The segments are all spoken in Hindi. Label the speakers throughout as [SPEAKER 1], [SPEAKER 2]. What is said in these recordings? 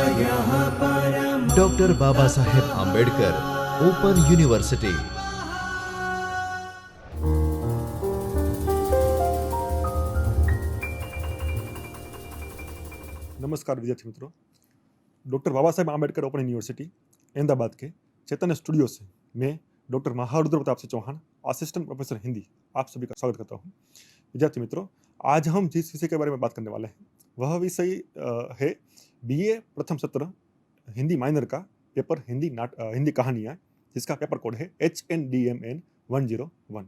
[SPEAKER 1] Doctor Baba Saheb Ambedkar open university.
[SPEAKER 2] नमस्कार विद्यार्थी मित्रों, doctor Baba Saheb Ambedkar open university Ahmedabad के चैतन्य स्टूडियो से मैं doctor Maharudra Pratap Singh Chauhan, assistant professor Hindi, आप सभी का स्वागत करता हूं। विद्यार्थी मित्रों, आज हम जिस विषय के बारे में बात करने वाले हैं वह विषय है बीए प्रथम सत्र हिंदी माइनर का पेपर हिंदी कहानियाँ, जिसका पेपर कोड है HNDMN 101।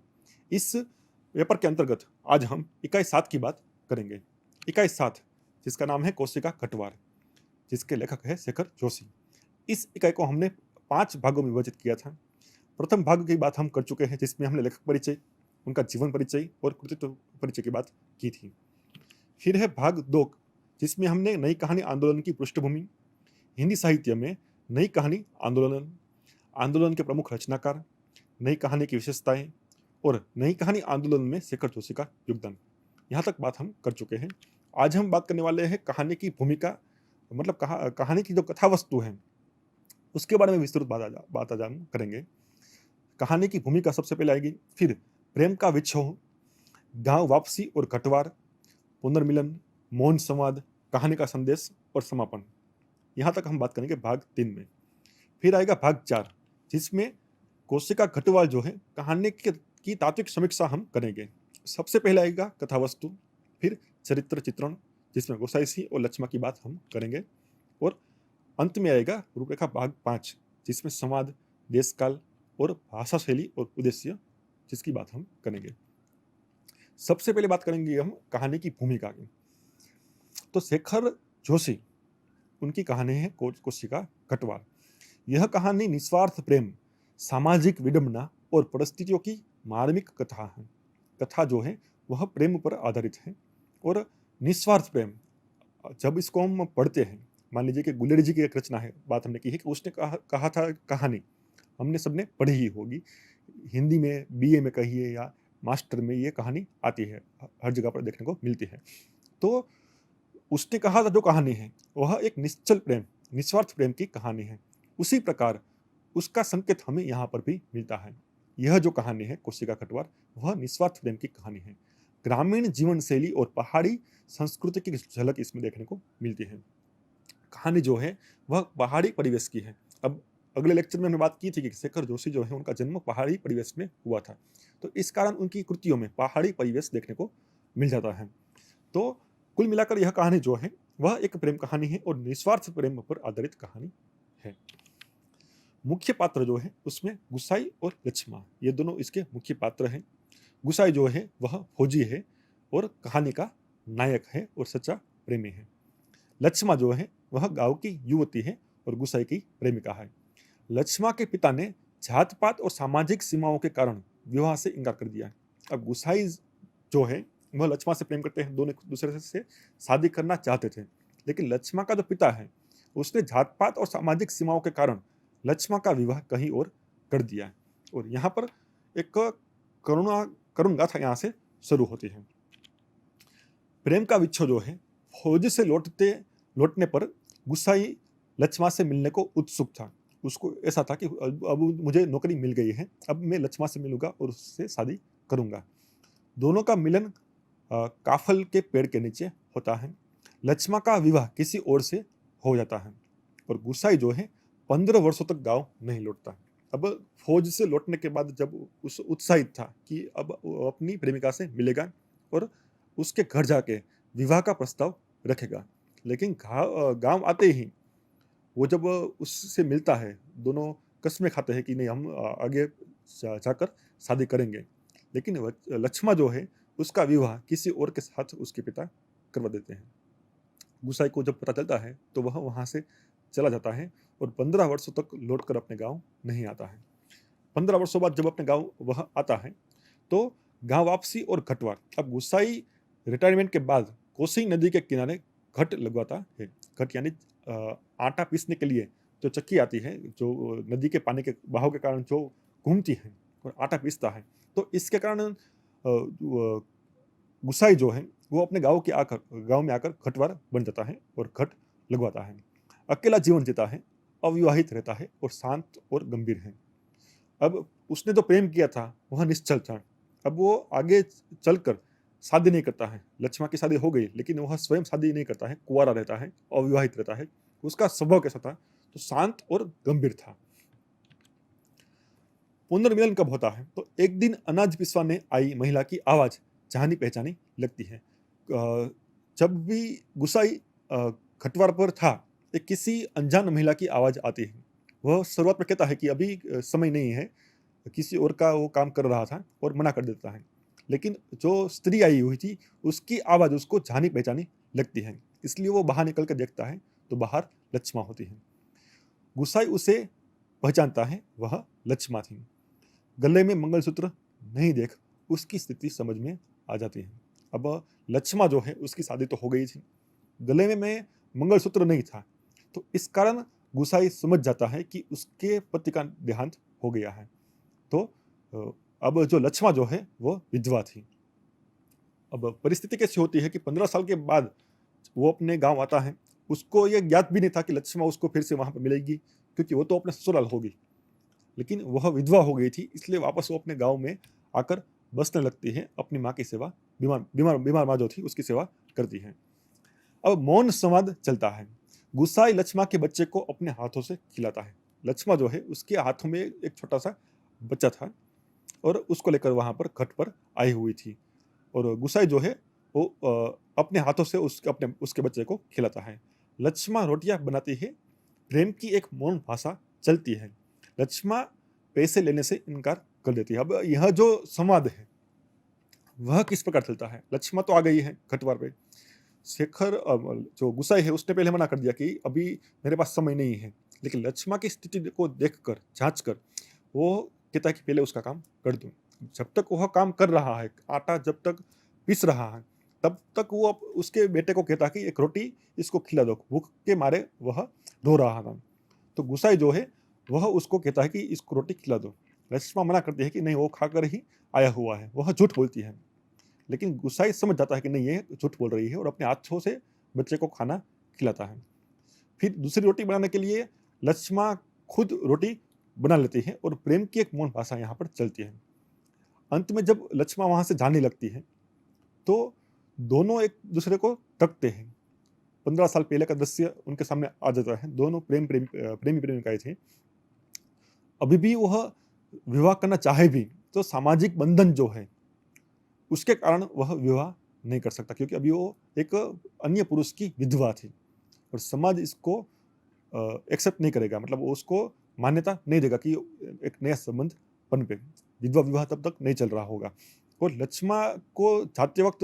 [SPEAKER 2] इस पेपर के अंतर्गत आज हम इकाई 7 की बात करेंगे। इकाई 7 जिसका नाम है कोशिका कटवार, जिसके लेखक है शेखर जोशी। इस इकाई को हमने 5 भागों में विभाजित किया था। प्रथम भाग की बात हम कर चुके हैं, जिसमें हमने लेखक परिचय, उनका जीवन परिचय और कृतित्व परिचय की बात की थी। फिर है भाग 2, जिसमें हमने नई कहानी आंदोलन की पृष्ठभूमि, हिंदी साहित्य में नई कहानी आंदोलन के प्रमुख रचनाकार, नई कहानी की विशेषताएं और नई कहानी आंदोलन में शेखर जोशी का योगदान, यहाँ तक बात हम कर चुके हैं। आज हम बात करने वाले हैं कहानी की भूमिका, मतलब कहानी की जो कथा वस्तु है उसके बारे में विस्तृत बात आज हम करेंगे। कहानी की भूमिका सबसे पहले आएगी, फिर प्रेम का विच्छोह, गांव वापसी और कटवार, पुनर्मिलन, मौन संवाद, कहानी का संदेश और समापन, यहाँ तक हम बात करेंगे भाग 3 में। फिर आएगा भाग 4, जिसमें कोशिका कटवार जो है कहानी की तात्विक समीक्षा हम करेंगे। सबसे पहले आएगा कथा वस्तु, फिर चरित्र चित्रण, जिसमें गोसाई सिंह और लक्ष्मा की बात हम करेंगे, और अंत में आएगा रूपरेखा भाग 5, जिसमें संवाद, देशकाल और भाषा शैली और उद्देश्य, जिसकी बात हम करेंगे। सबसे पहले बात करेंगे हम कहानी की भूमिका की। तो शेखर जोशी, उनकी कहानी है कोशिका कटवार। यह कहानी निस्वार्थ प्रेम, सामाजिक विडंबना और परिस्थितियों की मार्मिक कथा है। कथा जो है वह प्रेम पर आधारित है और निस्वार्थ प्रेम। जब इसको हम पढ़ते हैं, मान लीजिए कि गुलेरी जी की एक रचना है, बात हमने की है कि उसने कहा था कहानी, हमने सबने पढ़ी ही होगी, हिंदी में बीए में कहिए या मास्टर में ये कहानी आती है, हर जगह पर देखने को मिलती है। तो उसने कहा था जो कहानी है वह एक निश्चल प्रेम, निस्वार्थ प्रेम की कहानी है। उसी प्रकार उसका संकेत हमें यहाँ पर भी मिलता है। यह जो कहानी है कोशिका कटवार, वह निस्वार्थ प्रेम की कहानी है। ग्रामीण जीवन शैली और पहाड़ी संस्कृति की झलक इसमें देखने को मिलती है। कहानी जो है वह पहाड़ी परिवेश की है। अब अगले लेक्चर में हमने बात की थी कि शेखर जोशी जो है उनका जन्म पहाड़ी परिवेश में हुआ था, तो इस कारण उनकी कृतियों में पहाड़ी परिवेश देखने को मिल जाता है। तो कुल मिलाकर यह कहानी जो है वह एक प्रेम कहानी है और निस्वार्थ प्रेम पर आधारित कहानी है। मुख्य पात्र जो है उसमें गुसाई और लक्ष्मा, ये दोनों इसके मुख्य पात्र हैं। गुसाई जो है वह फौजी है और कहानी का नायक है और सच्चा प्रेमी है। लक्ष्मा जो है वह गांव की युवती है और गुसाई की प्रेमिका है। लक्ष्मा के पिता ने जात पात और सामाजिक सीमाओं के कारण विवाह से इनकार कर दिया। अब गुसाई जो है वह लक्ष्मा से प्रेम करते हैं, दोनों एक दूसरे से शादी करना चाहते थे, लेकिन लक्ष्मा का जो पिता है उसने जात पात और सामाजिक सीमाओं के कारण लक्ष्मा का विवाह कहीं और कर दिया। और यहाँ पर एक करुण गाथा यहाँ से शुरू होती है। प्रेम का विच्छोह जो है, फौज से लौटने पर गुसाई लक्ष्मा से मिलने को उत्सुक था। उसको ऐसा था कि अब मुझे नौकरी मिल गई है, अब मैं लक्ष्मा से मिलूंगा और उससे शादी करूंगा। दोनों का मिलन काफल के पेड़ के नीचे होता है। लक्ष्मा का विवाह किसी और से हो जाता है और गुसाई जो है 15 वर्षों तक गांव नहीं लौटता। अब फौज से लौटने के बाद जब उस उत्साहित था कि अब अपनी प्रेमिका से मिलेगा और उसके घर जाके विवाह का प्रस्ताव रखेगा, लेकिन गांव आते ही वो जब उससे मिलता है, दोनों कस्में खाते हैं कि नहीं हम आगे जाकर शादी करेंगे, लेकिन लक्ष्मा जो है उसका विवाह किसी और के साथ उसके पिता करवा देते हैं। गुसाई को जब पता चलता है तो वह वहाँ से चला जाता है और 15 वर्षों तक लौटकर अपने गांव नहीं आता है। 15 वर्षों बाद जब अपने गांव वह आता है तो गांव वापसी और घटवार। अब गुसाई रिटायरमेंट के बाद कोसी नदी के किनारे घट लगवाता है। घट यानी आटा पीसने के लिए जो चक्की आती है, जो नदी के पानी के बहाव के कारण जो घूमती है और आटा पीसता है, तो इसके कारण गुसाई जो है वो अपने गांव में आकर घटवार बन जाता है और घट लगवाता है। अकेला जीवन जीता है, अविवाहित रहता है और शांत और गंभीर है। अब उसने जो प्रेम किया था वह निश्चल था। अब वो आगे चलकर शादी नहीं करता है। लक्ष्मा की शादी हो गई लेकिन वह स्वयं शादी नहीं करता है, कुंवारा रहता है, अविवाहित रहता है। उसका स्वभाव कैसा था? तो शांत और गंभीर था। पुनर्मिलन कब होता है? तो एक दिन अनाज पिसवाने आई महिला की आवाज जानी पहचानी लगती है। जब भी गुसाई खटवार पर था, एक किसी अनजान महिला की आवाज आती है। वह शुरुआत में कहता है कि अभी समय नहीं है, किसी और का वो काम कर रहा था और मना कर देता है। लेकिन जो स्त्री आई हुई थी उसकी आवाज उसको जानी पहचानी लगती है, इसलिए वो बाहर निकल कर देखता है तो बाहर लक्ष्मा होती है। गुसाई उसे पहचानता है, वह लक्ष्मा थी। गले में मंगलसूत्र नहीं देख उसकी स्थिति समझ में आ जाती है। अब लक्ष्मा जो है उसकी शादी तो हो गई थी, गले में मंगलसूत्र नहीं था, तो इस कारण गुसाई समझ जाता है कि उसके पति का देहांत हो गया है। तो अब जो लक्ष्मा जो है वो विधवा थी। अब परिस्थिति कैसी होती है कि 15 साल के बाद वो अपने गांव आता है। उसको ये ज्ञात भी नहीं था कि लक्ष्मा उसको फिर से वहां पर मिलेगी, क्योंकि वो तो अपने ससुराल होगी। लेकिन वह विधवा हो गई थी, इसलिए वापस वो अपने गांव में आकर बसने लगती है। अपनी माँ की सेवा, बीमार माँ जो थी उसकी सेवा करती है। अब मौन संवाद चलता है। गुसाई लक्ष्मा के बच्चे को अपने हाथों से खिलाता है। लक्ष्मा जो है उसके हाथों में एक छोटा सा बच्चा था और उसको लेकर वहां पर घट पर आई हुई थी। और गुसाई जो है वो अपने हाथों से उसके बच्चे को खिलाता है। लक्ष्मा रोटियां बनाती है। प्रेम की एक मौन भाषा चलती है। लक्ष्मा पैसे लेने से इनकार कर देती है। अब यह जो संवाद है वह किस प्रकार चलता है? लक्ष्मा तो आ गई है घटवार पे। शेखर जो गुसाई है उसने पहले मना कर दिया कि अभी मेरे पास समय नहीं है, लेकिन लक्ष्मा की स्थिति को देखकर, जांच कर, वो कहता है कि पहले उसका काम कर दूं। जब तक वह काम कर रहा है, आटा जब तक पीस रहा है, तब तक वो उसके बेटे को कहता कि एक रोटी इसको खिला दो। भूख के मारे वह रो रहा था। तो गुसाई जो है वह उसको कहता है कि इसको रोटी खिला दो। लक्ष्मा मना करती है कि नहीं, वो खाकर ही आया हुआ है। वह झूठ बोलती है, लेकिन गुसाई समझ जाता है कि नहीं, ये झूठ बोल रही है और अपने हाथों से बच्चे को खाना खिलाता है। फिर दूसरी रोटी बनाने के लिए लक्ष्मा खुद रोटी बना लेती है और प्रेम की एक मौन भाषा यहाँ पर चलती है। अंत में जब लक्ष्मा वहां से जाने लगती है तो दोनों एक दूसरे को तकते हैं। 15 साल पहले का दृश्य उनके सामने आ जाता है। दोनों प्रेमी प्रेमिकाएं थे। अभी भी वह विवाह करना चाहे भी तो सामाजिक बंधन जो है उसके कारण वह विवाह नहीं कर सकता, क्योंकि अभी वो एक अन्य पुरुष की विधवा थी और समाज इसको एक्सेप्ट नहीं करेगा। मतलब वो उसको मान्यता नहीं देगा कि एक नया संबंध पनपे। विधवा विवाह तब तक नहीं चल रहा होगा। और लक्ष्मा को जाते वक्त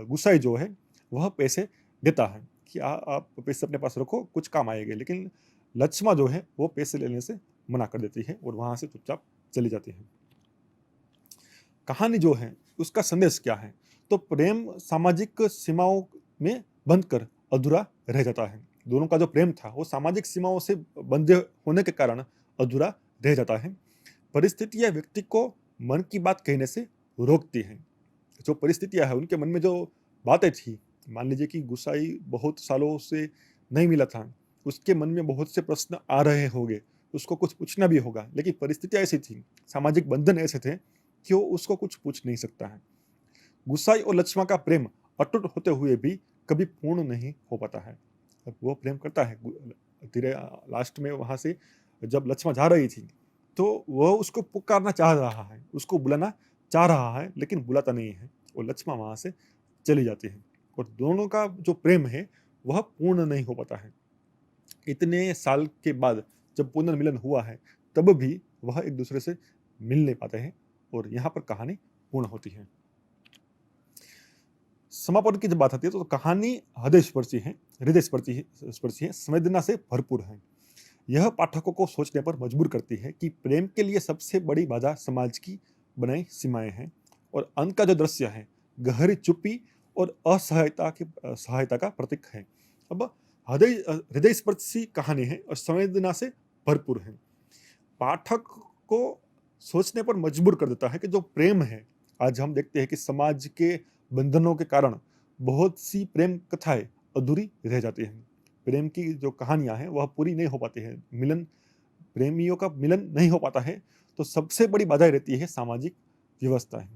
[SPEAKER 2] गुसाई जो है वह पैसे देता है कि आप पैसे अपने पास रखो, कुछ काम आएंगे। लेकिन लक्ष्मा जो है वो पैसे लेने से मना कर देती है और वहां से चुपचाप चली जाती है। कहानी जो है उसका संदेश क्या है? तो प्रेम सामाजिक सीमाओं में बंध कर अधूरा रह जाता है। दोनों का जो प्रेम था वो सामाजिक सीमाओं से बंधे होने के कारण अधूरा रह जाता है। परिस्थितियां व्यक्ति को मन की बात कहने से रोकती हैं। जो परिस्थितियां है उनके मन में जो बातें थी, मान लीजिए कि गुसाई बहुत सालों से नहीं मिला था, उसके मन में बहुत से प्रश्न आ रहे होंगे, उसको कुछ पूछना भी होगा, लेकिन परिस्थितियां ऐसी थी, सामाजिक बंधन ऐसे थे कि वो उसको कुछ पूछ नहीं सकता है। गुसाई और लक्ष्मा का प्रेम अटूट होते हुए भी कभी पूर्ण नहीं हो पाता है। वो प्रेम करता है। धीरे लास्ट में वहां से जब लक्ष्मा जा रही थी तो वह उसको पुकारना चाह रहा है, उसको बुलाना चाह रहा है, लेकिन बुलाता नहीं है और लक्ष्मा वहां से चली जाती है। और दोनों का जो प्रेम है वह पूर्ण नहीं हो पाता है। इतने साल के बाद जब पुनर्मिलन हुआ है तब भी वह एक दूसरे से मिल नहीं पाते हैं और यहाँ पर कहानी पूर्ण होती है। समापन की जब बात आती है तो कहानी हृदय स्पर्शी है, संवेदना से भरपूर है। यह पाठकों को सोचने पर मजबूर करती है कि प्रेम के लिए सबसे बड़ी बाधा समाज की बनाई सीमाएं हैं और अंत का जो दृश्य है गहरी चुप्पी और सहायता का प्रतीक है। अब हृदय स्पर्शी कहानी है और संवेदना से भरपूर है। पाठक को सोचने पर मजबूर कर देता है कि जो प्रेम है, आज हम देखते हैं कि समाज के बंधनों के कारण बहुत सी प्रेम कथाएं अधूरी रह जाती हैं। प्रेम की जो कहानियाँ हैं वह पूरी नहीं हो पाती हैं, प्रेमियों का मिलन नहीं हो पाता है, तो सबसे बड़ी बाधा रहती है सामाजिक व्यवस्थाएँ।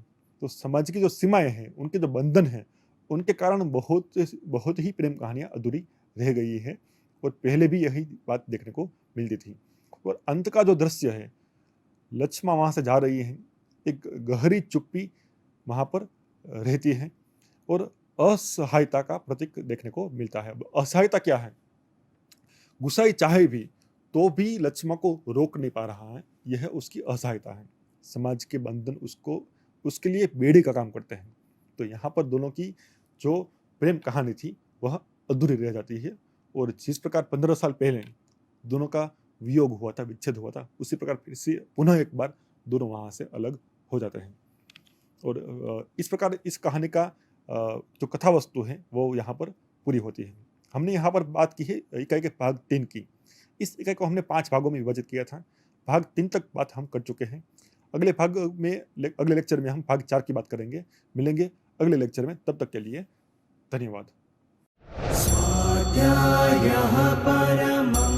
[SPEAKER 2] तो समाज की जो सीमाएँ हैं, उनके जो बंधन हैं, उनके कारण बहुत ही प्रेम कहानियाँ अधूरी रह गई है और पहले भी यही बात देखने को मिलती थी। और अंत का जो दृश्य है, लक्ष्मा वहाँ से जा रही हैं, एक गहरी चुप्पी वहाँ पर रहती है और असहायता का प्रतीक देखने को मिलता है। अब असहायता क्या है? गुस्साई चाहे भी, तो भी लक्ष्मा को रोक नहीं पा रहा है, यह उसकी असहायता है। समाज के बंधन उसके लिए बेड़ी का काम करते हैं। तो यहाँ पर दोनों की जो प्रेम कहानी थी, वह अधूरी रह जाती है और जिस प्रकार 15 साल पहले दोनों का वियोग हुआ था, विच्छेद हुआ था, उसी प्रकार फिर से पुनः एक बार दोनों वहाँ से अलग हो जाते हैं। और इस प्रकार इस कहानी का जो कथा वस्तु है, वो यहाँ पर पूरी होती है। हमने यहाँ पर बात की है इकाई के भाग 3 की। इस इकाई को हमने 5 भागों में विभाजित किया था। भाग 3 तक बात हम कर चुके हैं। अगले लेक्चर में हम भाग 4 की बात करेंगे। मिलेंगे अगले लेक्चर में, तब तक के लिए धन्यवाद।
[SPEAKER 3] स्वाध्यायः परमः